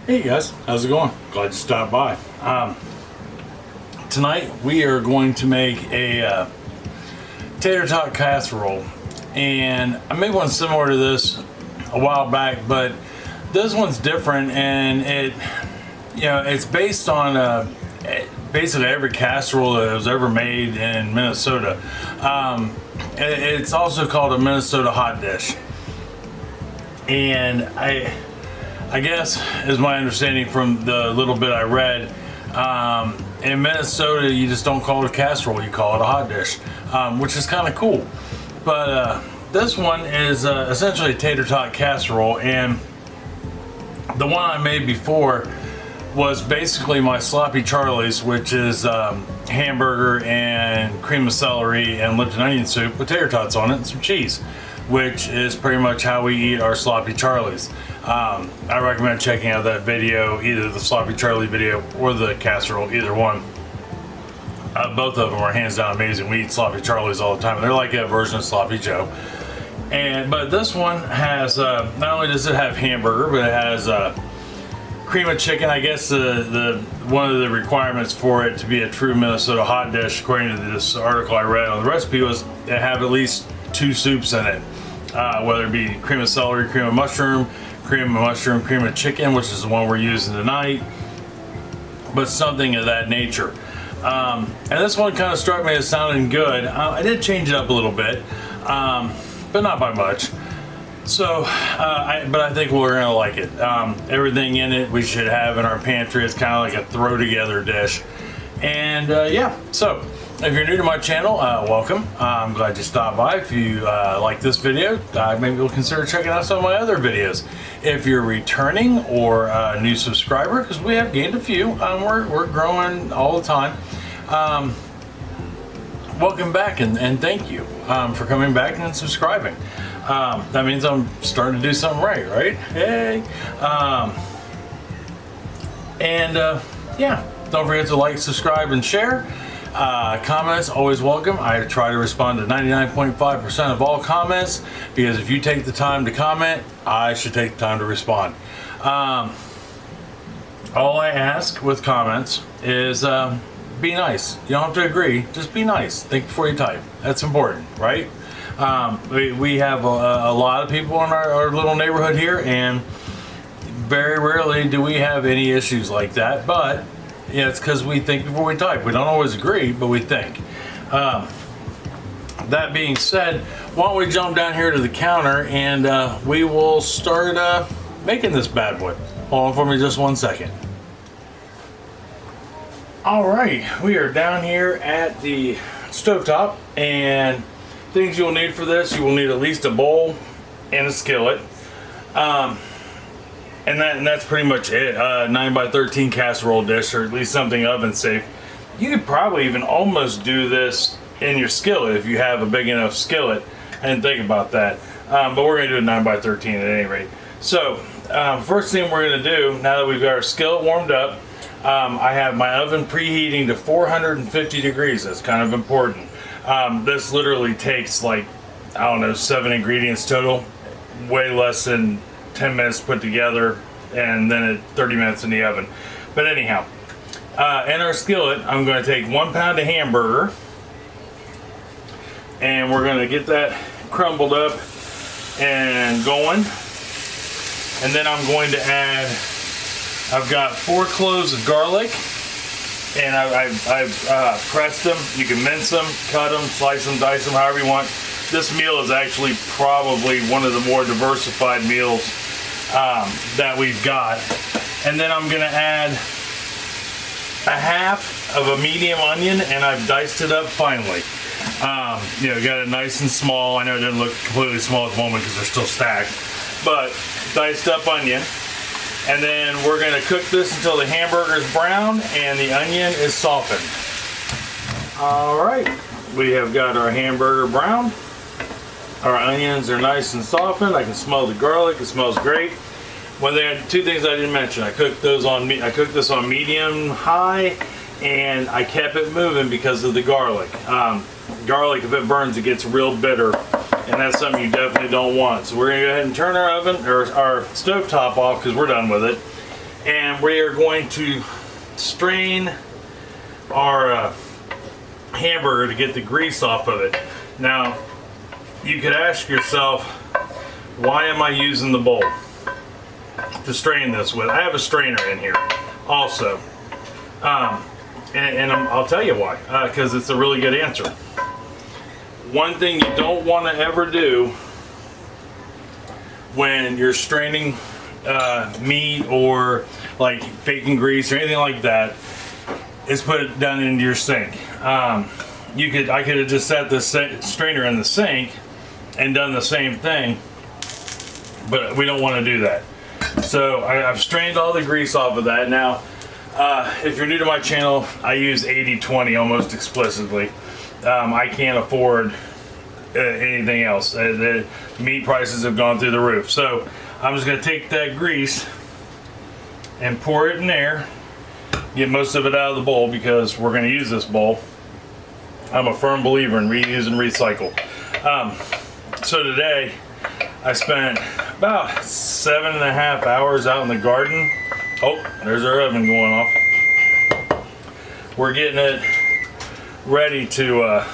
Hey guys, how's it going? Glad you stopped by. Tonight we are going to make a tater tot casserole, and I made one similar to this a while back, but this one's different, and it's based on basically every casserole that was ever made in Minnesota. It's also called a Minnesota hot dish, and I guess, is my understanding from the little bit I read, in Minnesota you just don't call it a casserole, you call it a hot dish, which is kind of cool. But this one is essentially a tater tot casserole, and the one I made before was basically my sloppy Charlie's, which is hamburger and cream of celery and Lipton onion soup with tater tots on it and some cheese, which is pretty much how we eat our sloppy Charlie's. I recommend checking out that video, either the sloppy Charlie video or the casserole, either one. Both of them are hands down amazing. We eat sloppy Charlie's all the time. They're like a version of sloppy Joe. But this one has, not only does it have hamburger, but it has cream of chicken. I guess one of the requirements for it to be a true Minnesota hot dish, according to this article I read on the recipe, was to have at least 2 soups in it, whether it be cream of celery, cream of mushroom, cream of chicken, which is the one we're using tonight, but something of that nature. And this one kind of struck me as sounding good. I did change it up a little bit, but not by much. So, but I think we're gonna like it. Everything in it we should have in our pantry. It's kind of like a throw together dish. And yeah, so if you're new to my channel, welcome. I'm glad you stopped by. If you like this video, maybe you'll consider checking out some of my other videos. If you're returning or a new subscriber, because we have gained a few, we're growing all the time. Welcome back, and thank you for coming back and subscribing. That means I'm starting to do something right? Hey! Yeah, don't forget to like, subscribe, and share. Comments, always welcome. I try to respond to 99.5% of all comments, because if you take the time to comment, I should take the time to respond. All I ask with comments is be nice. You don't have to agree, just be nice. Think before you type. That's important, right? We have a lot of people in our little neighborhood here, and very rarely do we have any issues like that, but yeah, it's because we think before we type. We don't always agree, but we think. That being said, why don't we jump down here to the counter, and we will start making this bad boy. Hold on for me just 1 second. All right, we are down here at the stovetop, and things you'll need for this: you will need at least a bowl and a skillet. And that's pretty much it. 9x13 casserole dish, or at least something oven safe. You could probably even almost do this in your skillet if you have a big enough skillet. I didn't think about that, but we're gonna do a 9x13 at any rate. So first thing we're gonna do, now that we've got our skillet warmed up, I have my oven preheating to 450 degrees. That's kind of important. This literally takes, like, I don't know, 7 ingredients total, way less than 10 minutes put together, and then 30 minutes in the oven. But anyhow, in our skillet, I'm going to take 1 pound of hamburger, and we're going to get that crumbled up and going. And then I'm going to add, I've got 4 cloves of garlic, and I've pressed them. You can mince them, cut them, slice them, dice them, however you want. This meal is actually probably one of the more diversified meals that we've got. And then I'm gonna add a half of a medium onion, and I've diced it up finely. Got it nice and small. I know it doesn't look completely small at the moment because they're still stacked, but diced up onion. And then we're gonna cook this until the hamburger is brown and the onion is softened. All right, we have got our hamburger brown. Our onions are nice and softened. I can smell the garlic. It smells great. Two things I didn't mention. I cooked this on medium high, and I kept it moving because of the garlic. Garlic, if it burns, it gets real bitter, and that's something you definitely don't want. So we're gonna go ahead and turn our oven or our stove top off because we're done with it. and we are going to strain our hamburger to get the grease off of it. Now, you could ask yourself, why am I using the bowl to strain this with? I have a strainer in here also. I'll tell you why, because it's a really good answer. One thing you don't want to ever do when you're straining meat or like bacon grease or anything like that is put it down into your sink. I could have just set the strainer in the sink and done the same thing, but we don't want to do that. So I've strained all the grease off of that. Now, if you're new to my channel, I use 80-20 almost explicitly. I can't afford anything else. The meat prices have gone through the roof. So I'm just going to take that grease and pour it in there. Get most of it out of the bowl because we're going to use this bowl. I'm a firm believer in reuse and recycle. So today I spent about 7.5 hours out in the garden. Oh, there's our oven going off. We're getting it ready to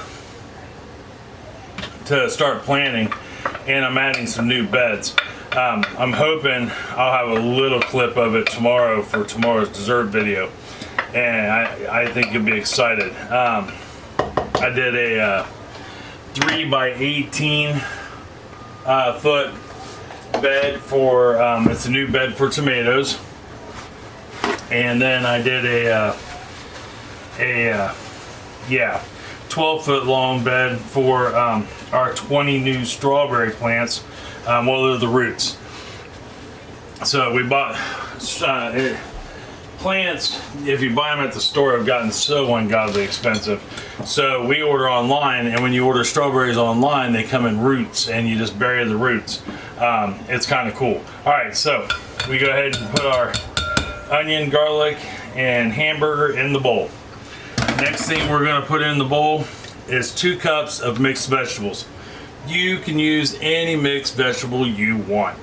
start planting, and I'm adding some new beds. I'm hoping I'll have a little clip of it tomorrow for tomorrow's dessert video, and I think you'll be excited. I did a 3 by 18 foot bed for it's a new bed for tomatoes, and then I did a 12-foot long bed for our 20 new strawberry plants. Well, they're the roots. So we bought plants. If you buy them at the store, have gotten so ungodly expensive. So we order online, and when you order strawberries online, they come in roots, and you just bury the roots. It's kind of cool. All right, so we go ahead and put our onion, garlic, and hamburger in the bowl. Next thing we're going to put in the bowl is 2 cups of mixed vegetables. You can use any mixed vegetable you want.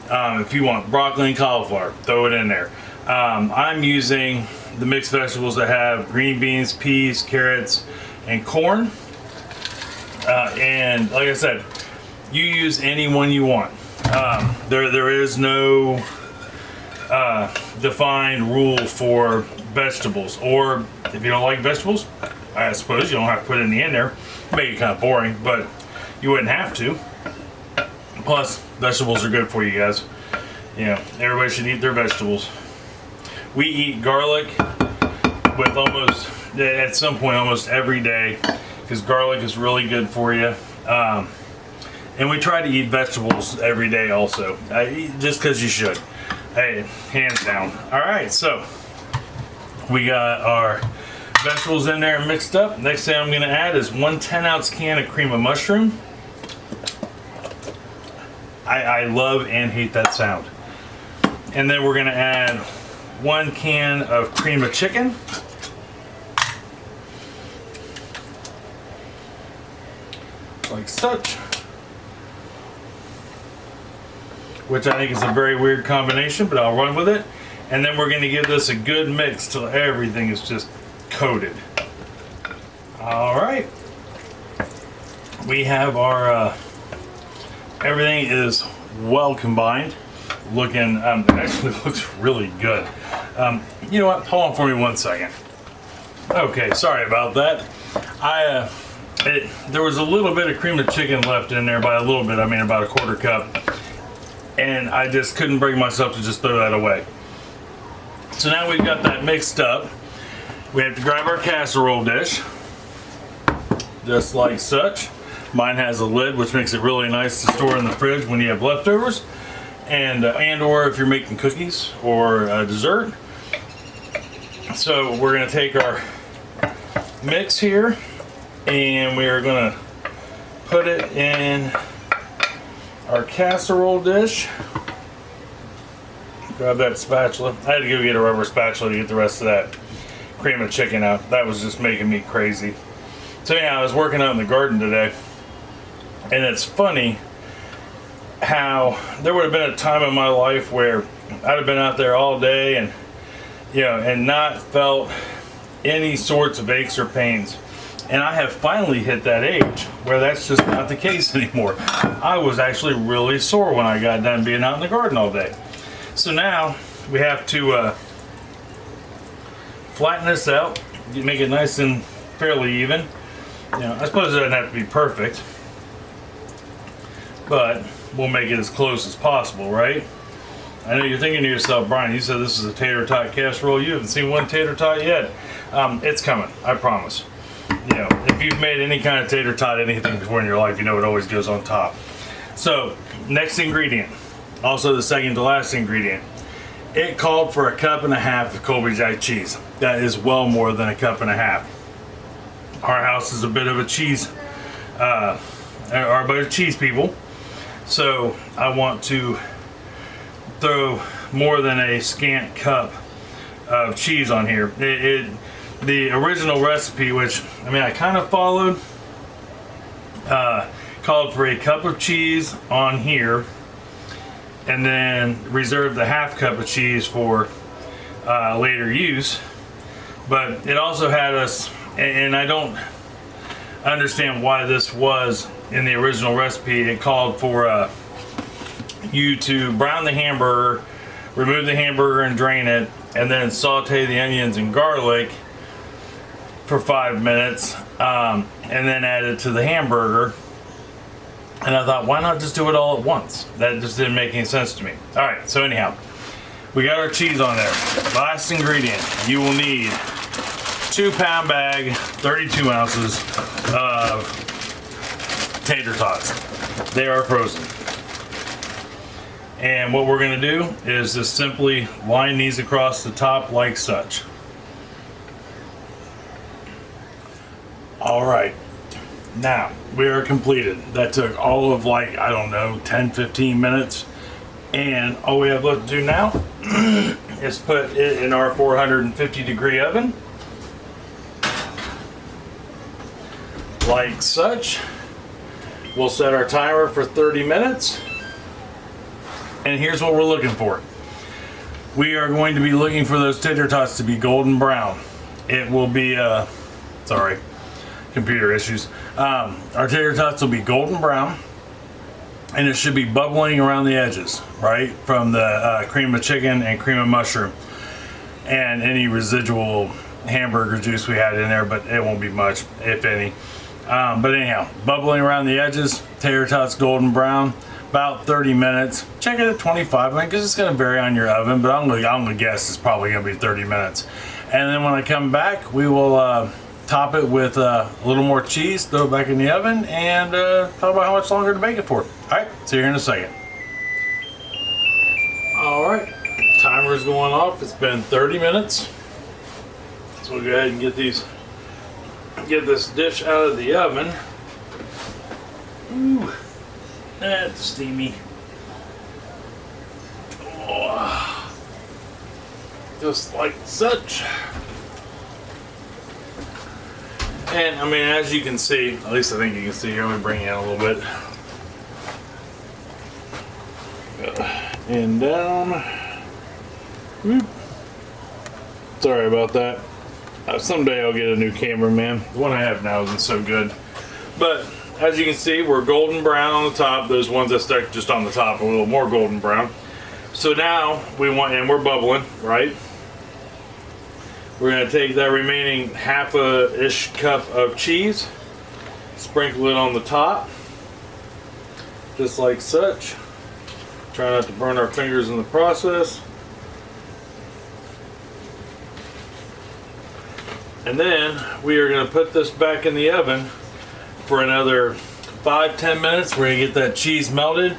If you want broccoli and cauliflower, throw it in there. I'm using the mixed vegetables that have green beans, peas, carrots, and corn. And like I said, you use any one you want. There is no defined rule for vegetables, or if you don't like vegetables, I suppose you don't have to put any in there. Make it kind of boring, but you wouldn't have to. Plus, vegetables are good for you guys. You know, everybody should eat their vegetables. We eat garlic with at some point, almost every day, because garlic is really good for you. And we try to eat vegetables every day also, just because you should. Hey, hands down. All right, so we got our vegetables in there mixed up. Next thing I'm going to add is 1 10-ounce can of cream of mushroom. I love and hate that sound. And then we're going to add 1 can of cream of chicken. Like such. Which I think is a very weird combination, but I'll run with it. And then we're going to give this a good mix till everything is just coated. All right. We have our, everything is well combined. Looking, it actually looks really good. You know what? Hold on for me 1 second. Okay, sorry about that. There was a little bit of cream of chicken left in there. By a little bit, I mean about a 1/4 cup. And I just couldn't bring myself to just throw that away. So now we've got that mixed up. We have to grab our casserole dish, just like such. Mine has a lid, which makes it really nice to store in the fridge when you have leftovers, and or if you're making cookies or dessert. So we're going to take our mix here, and we are going to put it in our casserole dish. Grab that spatula. I had to go get a rubber spatula to get the rest of that cream of chicken out. That was just making me crazy. So yeah, I was working out in the garden today, and it's funny how there would have been a time in my life where I'd have been out there all day and and not felt any sorts of aches or pains. And I have finally hit that age where that's just not the case anymore. I was actually really sore when I got done being out in the garden all day. So now we have to flatten this out, make it nice and fairly even. I suppose it doesn't have to be perfect, but we'll make it as close as possible, right? I know you're thinking to yourself, Brian, you said this is a tater tot casserole. You haven't seen one tater tot yet. It's coming, I promise. If you've made any kind of tater tot anything before in your life, you know it always goes on top. So, next ingredient, also the second to last ingredient. It called for 1.5 cups of Colby Jack cheese. That is well more than 1.5 cups. Our house is a bit of a cheese, are a bunch of cheese people. So I want to throw more than a scant cup of cheese on here. The original recipe, which I kind of followed, called for 1 cup of cheese on here, and then reserved the 1/2 cup of cheese for later use. But it also had us, and I don't understand why this was in the original recipe. It called for you to brown the hamburger, remove the hamburger and drain it, and then saute the onions and garlic for 5 minutes, and then add it to the hamburger. And I thought, why not just do it all at once? That just didn't make any sense to me. All right, so anyhow, we got our cheese on there. Last ingredient, you will need 2-pound bag, 32 ounces of tater tots. They are frozen. And what we're gonna do is just simply line these across the top like such. All right, now we are completed. That took all of 10-15 minutes. And all we have left to do now is put it in our 450-degree oven. Like such. We'll set our timer for 30 minutes. And here's what we're looking for. We are going to be looking for those tater tots to be golden brown. It will be, sorry, computer issues. Our tater tots will be golden brown, and it should be bubbling around the edges, right? From the cream of chicken and cream of mushroom and any residual hamburger juice we had in there, but it won't be much, if any. But anyhow, bubbling around the edges, tater tots golden brown, about 30 minutes. Check it at 25 minutes because it's going to vary on your oven, but I'm gonna guess it's probably going to be 30 minutes. And then when I come back, we will top it with a little more cheese, throw it back in the oven, and talk about how much longer to bake it for. All right, see you here in a second. All right, timer's going off. It's been 30 minutes. So we'll go ahead and get this dish out of the oven. Ooh, that's steamy. Oh, just like such. And as you can see, at least I think you can see here, let me bring it in a little bit. And down. Whoop. Sorry about that. Someday I'll get a new cameraman. The one I have now isn't so good. But as you can see, we're golden brown on the top. Those ones that stuck just on the top are a little more golden brown. So now and we're bubbling, right? We're going to take that remaining half-ish cup of cheese, sprinkle it on the top, just like such. Try not to burn our fingers in the process. And then we are going to put this back in the oven for another 5-10 minutes. We're going to get that cheese melted,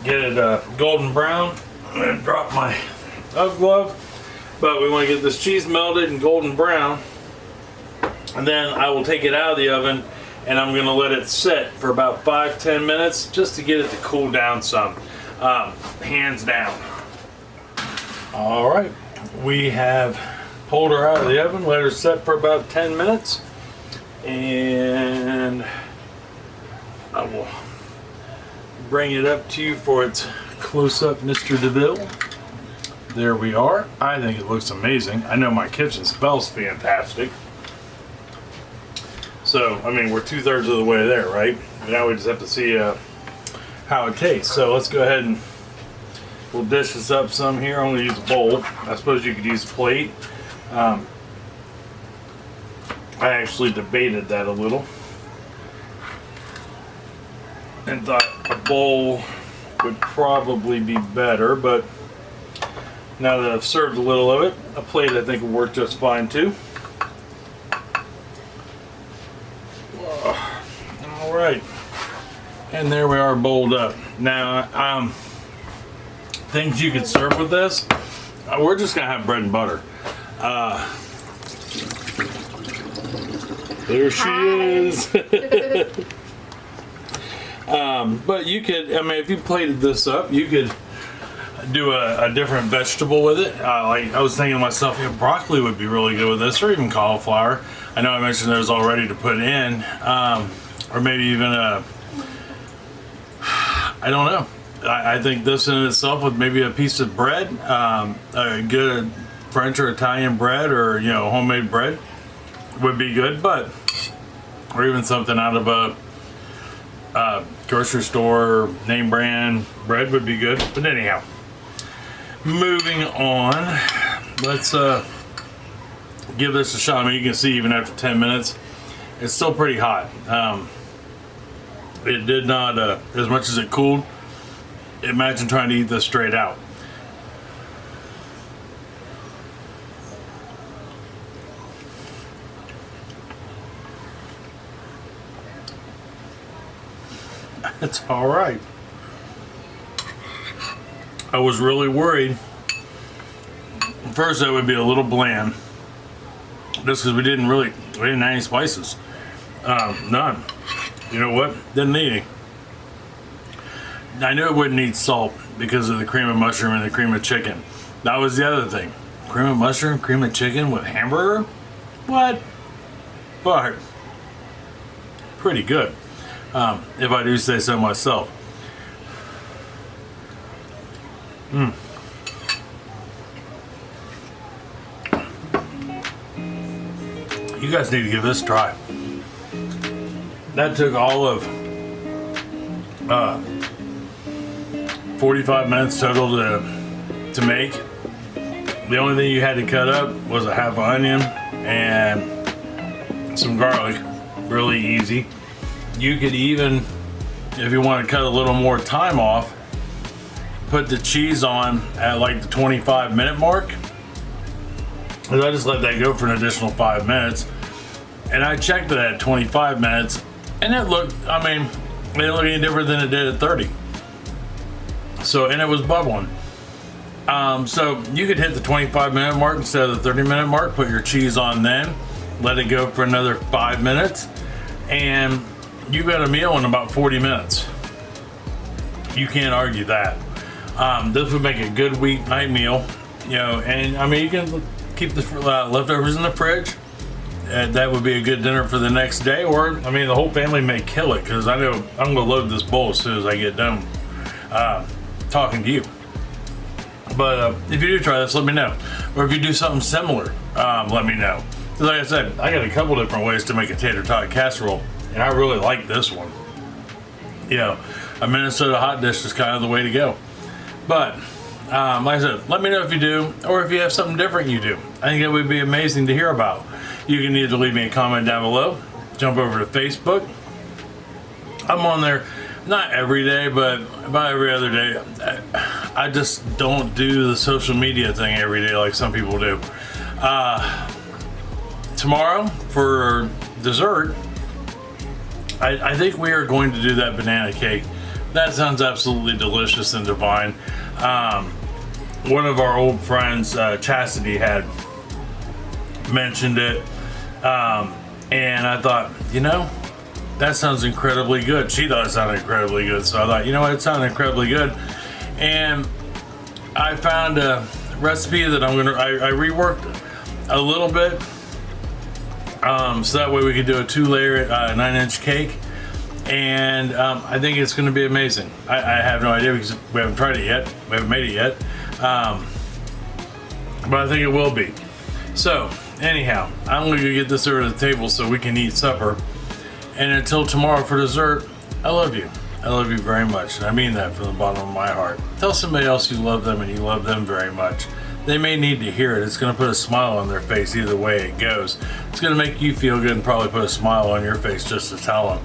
get it golden brown. I'm going to drop my glove. But we want to get this cheese melted and golden brown, and then I will take it out of the oven and I'm going to let it sit for about 5-10 minutes just to get it to cool down some, hands down. All right, we have pulled her out of the oven, let her set for about 10 minutes, and I will bring it up to you for its close-up, Mr. DeVille. there we are. I think it looks amazing. I know my kitchen smells fantastic. So, I mean, we're 2/3 of the way there, right? Now we just have to see how it tastes. So let's go ahead and we'll dish this up some here. I'm going to use a bowl. I suppose you could use a plate. I actually debated that a little and thought a bowl would probably be better, but now that I've served a little of it, a plate I think will work just fine too. All right, and there we are, bowled up. Now, things you could serve with this. We're just gonna have bread and butter. There she is. But you could, I mean, if you plated this up, you could do a different vegetable with it. Like I was thinking to myself, broccoli would be really good with this, or even cauliflower. I know I mentioned those already to put in, or maybe even I don't know. I think this in itself with maybe a piece of bread, a good French or Italian bread, or homemade bread would be good, but or even something out of a grocery store name brand bread would be good. But anyhow, moving on, let's give this a shot. I mean, you can see even after 10 minutes it's still pretty hot. It did not as much as it cooled. Imagine trying to eat this straight out. It's all right. I was really worried first that would be a little bland, just because we didn't have any spices. None. You know what? Didn't need any. I knew it wouldn't need salt because of the cream of mushroom and the cream of chicken. That was the other thing. Cream of mushroom, cream of chicken with hamburger? What? But pretty good. If I do say so myself. You guys need to give this a try. That took all of 45 minutes total to make. The only thing you had to cut up was a half onion and some garlic. Really easy. You could even, if you want to cut a little more time off, put the cheese on at like the 25-minute mark. And I just let that go for an additional 5 minutes. And I checked it at 25 minutes, and it looked, I mean, it didn't look any different than it did at 30. So, and it was bubbling. So you could hit the 25-minute mark instead of the 30-minute mark, put your cheese on then, let it go for another 5 minutes, and you got a meal in about 40 minutes. You can't argue that. This would make a good weeknight meal, and I mean, you can keep the leftovers in the fridge. That would be a good dinner for the next day, or I mean, the whole family may kill it, because I know I'm going to load this bowl as soon as I get done talking to you. But if you do try this, let me know. Or if you do something similar, let me know. Like I said, I got a couple different ways to make a tater tot casserole, and I really like this one. A Minnesota hot dish is kind of the way to go. But like I said, let me know if you do, or if you have something different you do. I think it would be amazing to hear about. You can either leave me a comment down below, jump over to Facebook. I'm on there not every day, but about every other day. I just don't do the social media thing every day like some people do. Tomorrow for dessert, I think we are going to do that banana cake. That sounds absolutely delicious and divine. One of our old friends, Chastity, had mentioned it, and I thought, that sounds incredibly good. She thought it sounded incredibly good, so I thought, it sounded incredibly good. And I found a recipe that I reworked a little bit, so that way we could do a 2-layer 9-inch cake. And I think it's going to be amazing. I have no idea because we haven't tried it yet. We haven't made it yet. but I think it will be. So anyhow, I'm gonna go get this over to the table so we can eat supper. And until tomorrow for dessert, I love you. I love you very much, and I mean that from the bottom of my heart. Tell somebody else you love them and you love them very much. They may need to hear it. It's going to put a smile on their face either way it goes. It's going to make you feel good and probably put a smile on your face just to tell them.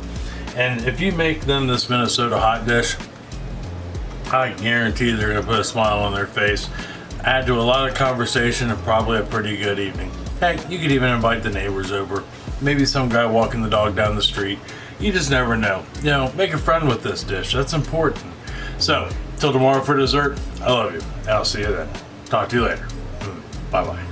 And if you make them this Minnesota hot dish, I guarantee they're going to put a smile on their face, add to a lot of conversation, and probably a pretty good evening. Heck, you could even invite the neighbors over. Maybe some guy walking the dog down the street. You just never know. You know, make a friend with this dish. That's important. So, till tomorrow for dessert, I love you. And I'll see you then. Talk to you later. Bye-bye.